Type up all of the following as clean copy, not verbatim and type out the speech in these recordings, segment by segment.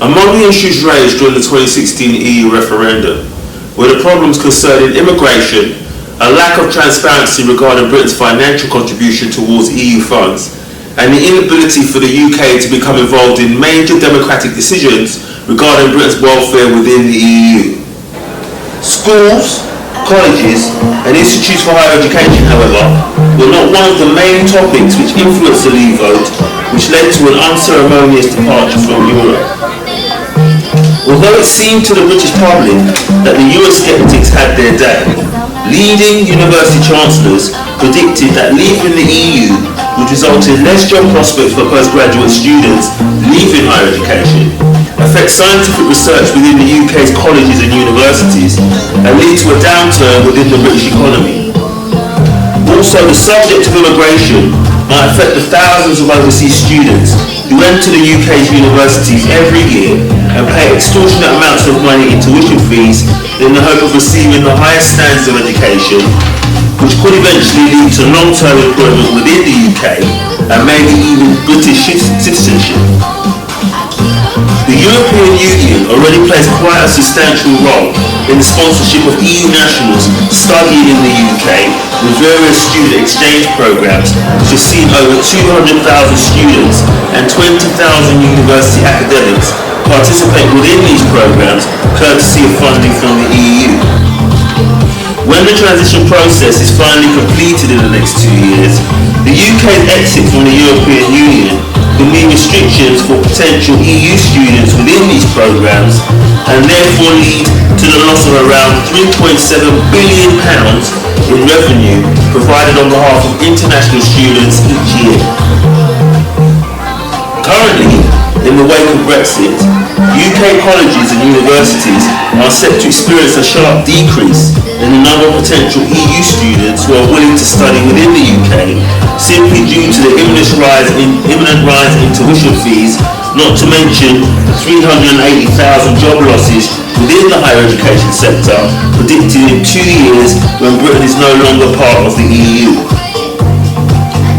Among the issues raised during the 2016 EU referendum were the problems concerning immigration, a lack of transparency regarding Britain's financial contribution towards EU funds, and the inability for the UK to become involved in major democratic decisions regarding Britain's welfare within the EU. Schools, colleges, and institutes for higher education, however, were not one of the main topics which influenced the Leave vote, which led to an unceremonious departure from Europe. Although it seemed to the British public that the Eurosceptics had their day, leading university chancellors predicted that leaving the EU would result in less job prospects for postgraduate students leaving higher education, affect scientific research within the UK's colleges and universities, and lead to a downturn within the British economy. Also, the subject of immigration might affect the thousands of overseas students who enter the UK's universities every year and pay extortionate amounts of money in tuition fees in the hope of receiving the highest standards of education, which could eventually lead to long-term employment within the UK and maybe even British citizenship. The European Union already plays quite a substantial role in the sponsorship of EU nationals studying in the UK with various student exchange programs which have seen over 200,000 students and 20,000 university academics participate within these programs courtesy of funding from the EU. When the transition process is finally completed in the next 2 years, the UK's exit from the European Union will mean restrictions for potential EU students within these programs and therefore lead to the loss of around £3.7 billion in revenue provided on behalf of international students each year. Currently, in the wake of Brexit, UK colleges and universities are set to experience a sharp decrease in the number of potential EU students who are willing to study within the UK, simply due to the imminent rise in tuition fees, not to mention the 380,000 job losses within the higher education sector predicted in 2 years when Britain is no longer part of the EU.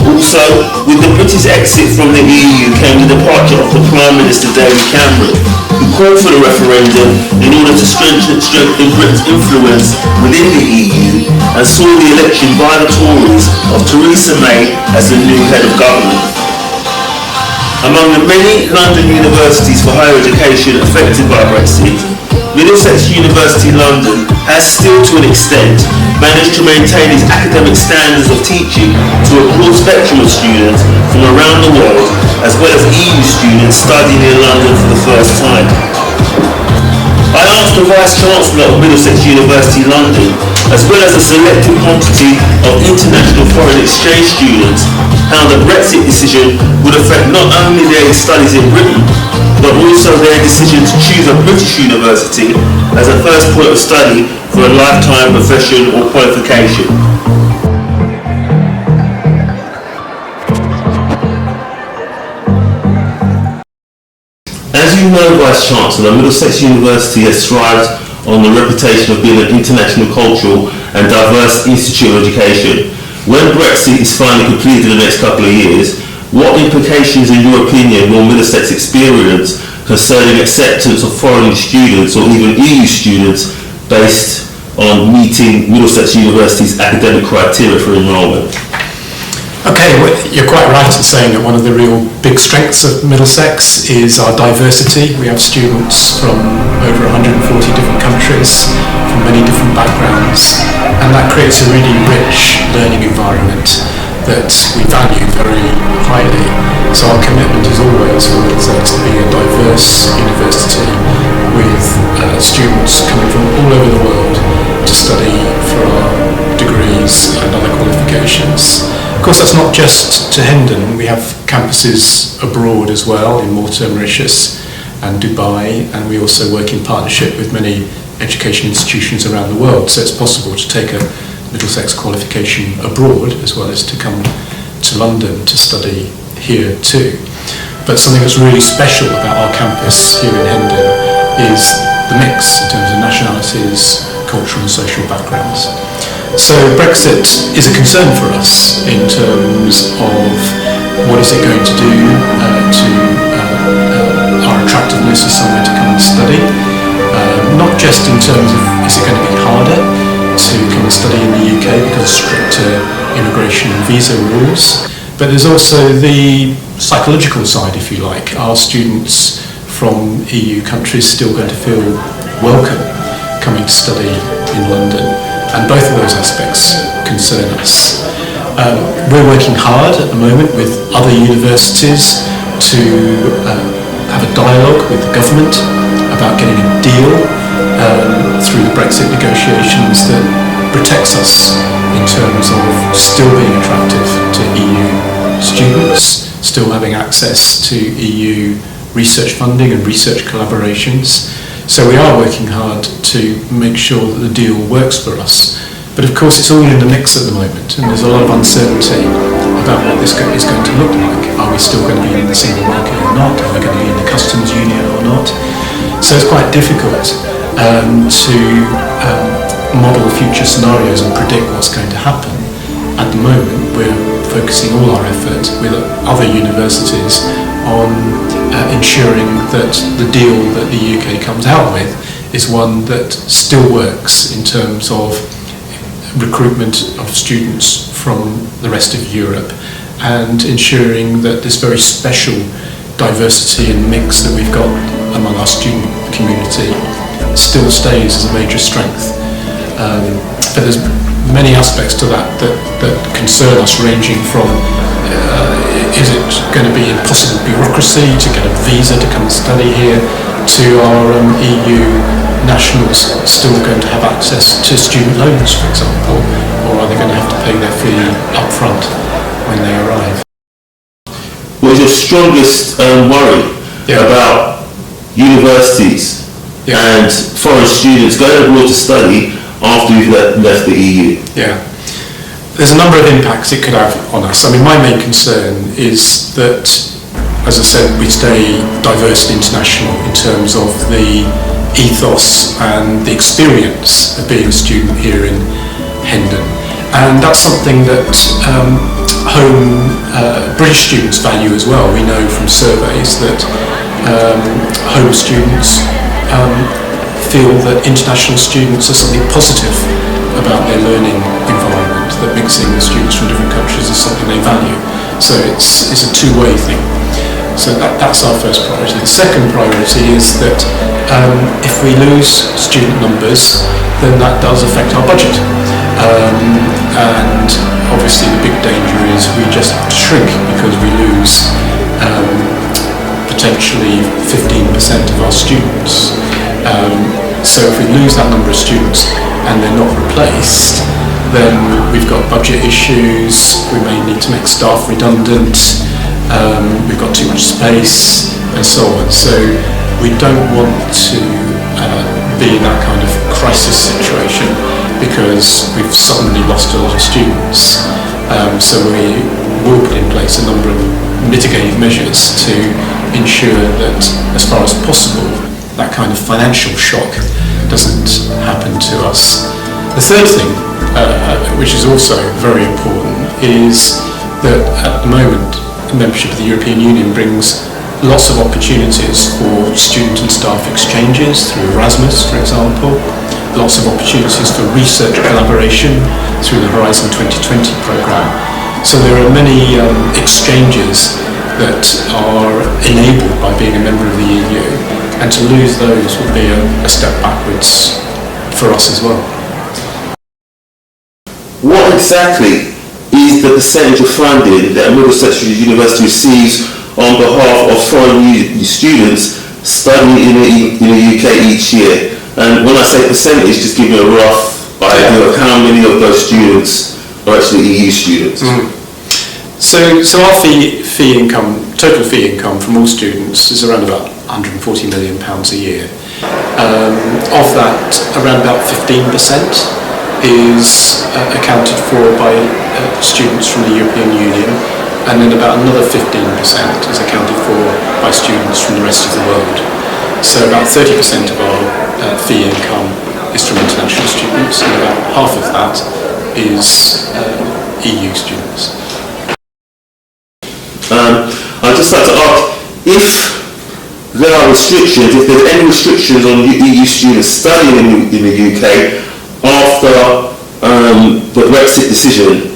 Also, with the British exit from the EU came the departure of the Prime Minister David Cameron, who called for the referendum in order to strengthen Britain's influence within the EU and saw the election by the Tories of Theresa May as the new head of government. Among the many London universities for higher education affected by Brexit, Middlesex University London has still to an extent managed to maintain its academic standards of teaching to a broad spectrum of students from around the world, as well as EU students studying in London for the first time. I asked the Vice-Chancellor of Middlesex University London, as well as a selected quantity of international foreign exchange students, how the Brexit decision would affect not only their studies in Britain, but also their decision to choose a British university as a first point of study for a lifetime profession or qualification. As you know, Vice-Chancellor, Middlesex University has thrived on the reputation of being an international, cultural and diverse institute of education. When Brexit is finally completed in the next couple of years, what implications, in your opinion, will Middlesex experience concerning acceptance of foreign students or even EU students based on meeting Middlesex University's academic criteria for enrolment? Okay, well, you're quite right in saying that one of the real big strengths of Middlesex is our diversity. We have students from over 140 different countries, from many different backgrounds, and that creates a really rich learning environment. that we value very highly. So our commitment is always for Middlesex to be a diverse university with students coming from all over the world to study for our degrees and other qualifications. Of course, that's not just to Hendon. We have campuses abroad as well, in Malta, Mauritius and Dubai, and we also work in partnership with many education institutions around the world. So it's possible to take a Middlesex qualification abroad as well as to come to London to study here too. But something that's really special about our campus here in Hendon is the mix in terms of nationalities, cultural and social backgrounds. So Brexit is a concern for us in terms of what is it going to do to our attractiveness as somewhere to come and study. Not just in terms of is it going to be harder to come and study in the UK because of stricter immigration and visa rules, but there's also the psychological side, if you like. Are students from EU countries still going to feel welcome coming to study in London? And both of those aspects concern us. We're working hard at the moment with other universities to have a dialogue with the government about getting a deal through the Brexit negotiations that protects us in terms of still being attractive to EU students, still having access to EU research funding and research collaborations. So we are working hard to make sure that the deal works for us. But of course it's all in the mix at the moment, and there's a lot of uncertainty about what this is going to look like. Are we still going to be in the single market or not? Are we going to be in the customs union or not? So it's quite difficult to model future scenarios and predict what's going to happen. At the moment, we're focusing all our effort with other universities on ensuring that the deal that the UK comes out with is one that still works in terms of recruitment of students from the rest of Europe and ensuring that this very special diversity and mix that we've got among our student community still stays as a major strength. But there's many aspects to that concern us, ranging from is it going to be impossible bureaucracy to get a visa to come and study here, to our EU nationals still going to have access to student loans, for example, or are they going to have to pay their fee up front when they arrive? What is your strongest worry about universities and foreign students going abroad to study after you've left the EU? Yeah, there's a number of impacts it could have on us. I mean, my main concern is that, as I said, we stay diverse and international in terms of the ethos and the experience of being a student here in Hendon. And that's something that British students value as well. We know from surveys that home students feel that international students are something positive about their learning environment, that mixing with students from different countries is something they value. So it's a two-way thing. So that's our first priority. The second priority is that if we lose student numbers, then that does affect our budget. And obviously the big danger is we just have to shrink because we lose potentially 15% of our students. So if we lose that number of students and they're not replaced, then we've got budget issues, we may need to make staff redundant, we've got too much space and so on. So we don't want to be in that kind of crisis situation because we've suddenly lost a lot of students. So we will put in place a number of mitigating measures to ensure that, as far as possible, that kind of financial shock doesn't happen to us. The third thing, which is also very important, is that at the moment membership of the European Union brings lots of opportunities for student and staff exchanges through Erasmus, for example, lots of opportunities for research collaboration through the Horizon 2020 programme. So there are many exchanges that are enabled by being a member of the EU, and to lose those would be a step backwards for us as well. What exactly is the percentage of funding that Middlesex University receives on behalf of foreign students studying in the UK each year. And when I say percentage, just give me a rough idea of how many of those students are actually EU students. So our fee income, total fee income from all students is around about £140 million a year. Of that, around about 15% is accounted for by students from the European Union, and then about another 15% is accounted for by students from the rest of the world. So about 30% of our fee income is from international students, and about half of that is EU students. I'd just like to ask if there are restrictions, if there's any restrictions on EU students studying in the UK after the Brexit decision,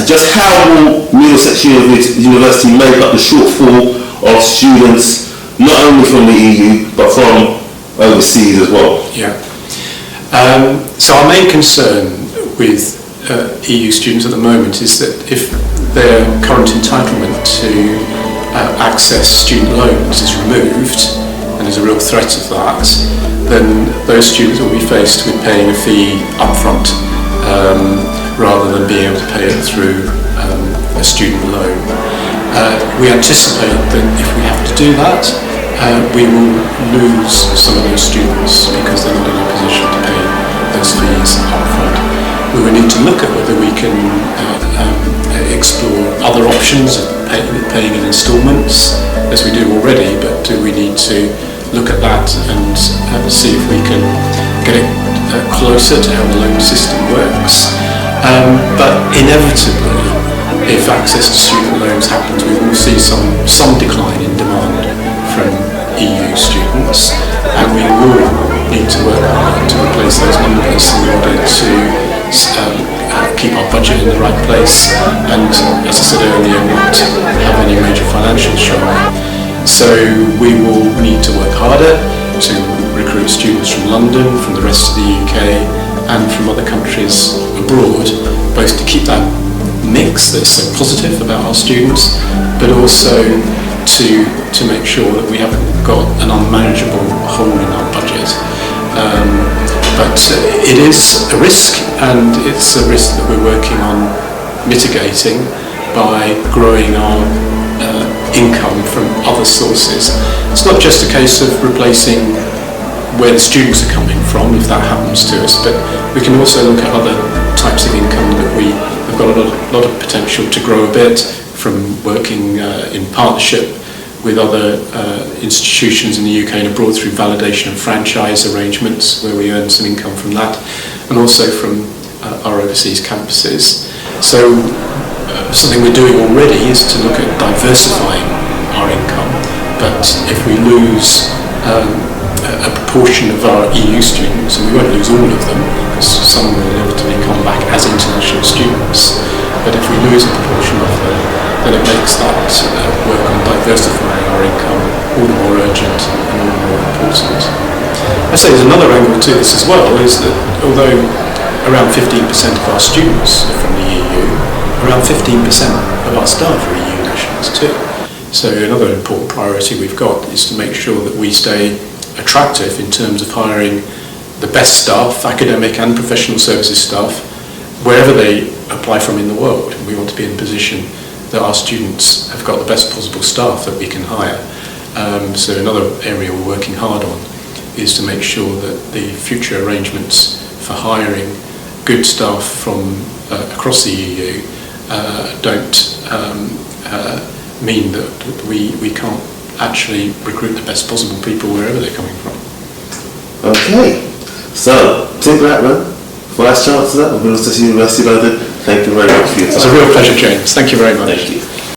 just how will Middlesex University make up the shortfall of students not only from the EU but from overseas as well? Yeah. So our main concern with EU students at the moment is that if their current entitlement to access student loans is removed, and there's a real threat of that, then those students will be faced with paying a fee upfront rather than being able to pay it through a student loan. We anticipate that if we have to do that, we will lose some of those students because they're not in a position to pay those fees upfront. We will need to look at whether we can explore other options of paying in instalments, as we do already, but do we need to look at that and see if we can get it closer to how the loan system works. But inevitably, if access to student loans happens, we will see some decline in demand from EU students, and we will need to work hard to replace those numbers in order to keep our budget in the right place and, as I said earlier, not have any major financial shock. So we will need to work harder to recruit students from London, from the rest of the UK and from other countries abroad, both to keep that mix that's so positive about our students, but also to make sure that we haven't got an unmanageable hole in our budget. But it is a risk, and it's a risk that we're working on mitigating by growing our income from other sources. It's not just a case of replacing where the students are coming from, if that happens to us, but we can also look at other types of income that we have got a lot of potential to grow a bit from working in partnership with other institutions in the UK and abroad through validation and franchise arrangements where we earn some income from that, and also from our overseas campuses. So something we're doing already is to look at diversifying our income, but if we lose a proportion of our EU students, and we won't lose all of them because some will inevitably come back as international students, but if we lose a proportion of them, then it makes that work on diversifying our income all the more urgent and all the more important. I say there's another angle to this as well, is that although around 15% of our students are from the EU, around 15% of our staff are EU nationals too. So another important priority we've got is to make sure that we stay attractive in terms of hiring the best staff, academic and professional services staff, wherever they apply from in the world. We want to be in a position that our students have got the best possible staff that we can hire. So another area we're working hard on is to make sure that the future arrangements for hiring good staff from across the EU don't mean that we can't actually recruit the best possible people wherever they're coming from. Okay, so Tim Blackman, Vice Chancellor of Middlesex University London, thank you very much for your time. It's a real pleasure, James. Thank you very much. Thank you.